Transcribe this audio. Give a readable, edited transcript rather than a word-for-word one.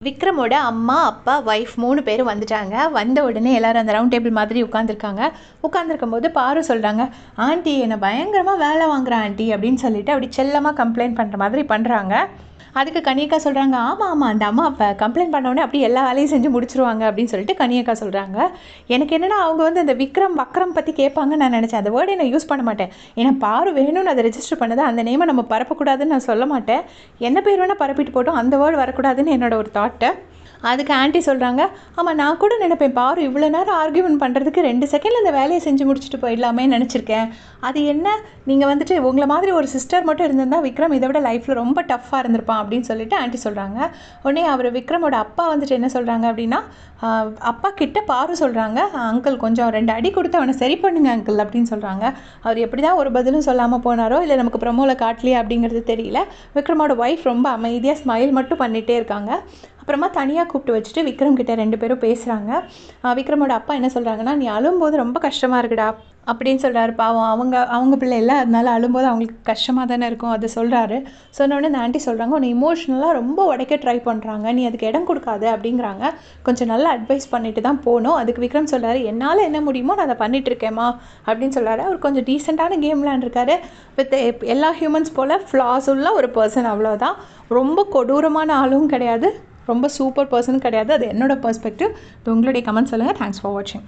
விக்ரமோட அம்மா, அப்பா, ஒய்ஃப் 3 பேரும் வந்துட்டாங்க. வந்த உடனே எல்லாரும் அந்த ரவுண்ட் டேபிள் மாதிரி உட்காந்துருக்காங்க. உட்காந்துருக்கும்போது பாரு சொல்கிறாங்க, ஆண்டி என்னை பயங்கரமாக வேலை வாங்குறா ஆண்டி அப்படின்னு சொல்லிட்டு அப்படி செல்லமாக கம்ப்ளைண்ட் பண்ணுற மாதிரி பண்ணுறாங்க. அதுக்கு கனியக்கா சொல்கிறாங்க, ஆமாம் அந்த அம்மா அப்போ கம்ப்ளைண்ட் பண்ணோடனே அப்படி எல்லா வேலையும் செஞ்சு முடிச்சிருவாங்க அப்படின்னு சொல்லிட்டு கனியக்கா சொல்கிறாங்க. எனக்கு என்னென்னா அவங்க வந்து அந்த வக்ரம் பற்றி கேட்பாங்கன்னு நான் நினச்சேன். அந்த வேர்டை நான் யூஸ் பண்ண மாட்டேன். ஏன்னா பாரு வேணும்னு அதை ரெஜிஸ்டர் பண்ணது, அந்த நேமை நம்ம பரப்பக்கூடாதுன்னு நான் சொல்ல மாட்டேன். என்ன பேர் வேணால் பரப்பிட்டு போட்டோம், அந்த வேர்டு வரக்கூடாதுன்னு என்னோட ஒரு தாட்டு. அதுக்கு ஆண்டி சொல்கிறாங்க, ஆமாம் நான் கூட நினைப்பேன் பாரு இவ்வளோ நேரம் ஆர்கியூமெண்ட் பண்ணுறதுக்கு 2 செகண்டில் இந்த வேலையை செஞ்சு முடிச்சுட்டு போயிடலாமே நினச்சிருக்கேன். அது என்ன நீங்கள் வந்துட்டு உங்களை மாதிரி ஒரு சிஸ்டர் மட்டும் இருந்திருந்தால் விக்ரம் இதை விட லைஃப்பில் ரொம்ப டஃப்பாக இருந்திருப்பான் அப்படின்னு சொல்லிட்டு ஆண்டி சொல்கிறாங்க. உடனே அவர் விக்ரமோட அப்பா வந்துட்டு என்ன சொல்கிறாங்க அப்படின்னா, அப்பா கிட்ட பாரு சொல்கிறாங்க, அங்கிள் கொஞ்சம் 2 அடி கொடுத்து அவனை சரி பண்ணுங்க அங்கிள் அப்படின்னு சொல்கிறாங்க. அவர் எப்படி தான் ஒரு பதிலும் சொல்லாமல் போனாரோ இல்லை நமக்கு ப்ரமோவில் காட்டலையே அப்படிங்கிறது தெரியல. விக்ரமோட ஒய்ஃப் ரொம்ப அமைதியாக ஸ்மைல் மட்டும் பண்ணிகிட்டே இருக்காங்க. அப்புறமா தனியாக கூப்பிட்டு வச்சுட்டு விக்ரம் கிட்ட 2 பேரும் பேசுகிறாங்க. விக்ரமோட அப்பா என்ன சொல்கிறாங்கன்னா, நீ அழும்போது ரொம்ப கஷ்டமாக இருக்குடா அப்படின்னு சொல்கிறாரு. பாவம் அவங்க பிள்ளை இல்லை, அதனால அழும்போது அவங்களுக்கு கஷ்டமாக தானே இருக்கும், அதை சொல்கிறாரு. சொன்னோடனே இந்த ஆண்டி சொல்கிறாங்க, உன்னை இமோஷ்னலாக ரொம்ப உடைக்க ட்ரை பண்ணுறாங்க, நீ அதுக்கு இடம் கொடுக்காது அப்படிங்கிறாங்க. கொஞ்சம் நல்லா அட்வைஸ் பண்ணிட்டு தான் போகணும். அதுக்கு விக்ரம் சொல்கிறாரு, என்னால் என்ன முடியுமோ நான் அதை பண்ணிகிட்ருக்கேம்மா அப்படின்னு சொல்கிறாரு. அவர் கொஞ்சம் டீசெண்டான கேம் விளையாண்டுருக்காரு. வித் எல்லா ஹியூமன்ஸ் போல் ஃப்ளாஸ் உள்ள ஒரு பர்சன், அவ்வளோதான். ரொம்ப கொடூரமான ஆளும் கிடையாது, ரொம்ப சூப்பர் பர்சன் கிடையாது. அது என்னோட பெர்ஸ்பெக்டிவ். உங்களுடைய கமெண்ட் சொல்லுங்கள். தேங்க்ஸ் ஃபார் வாட்சிங்.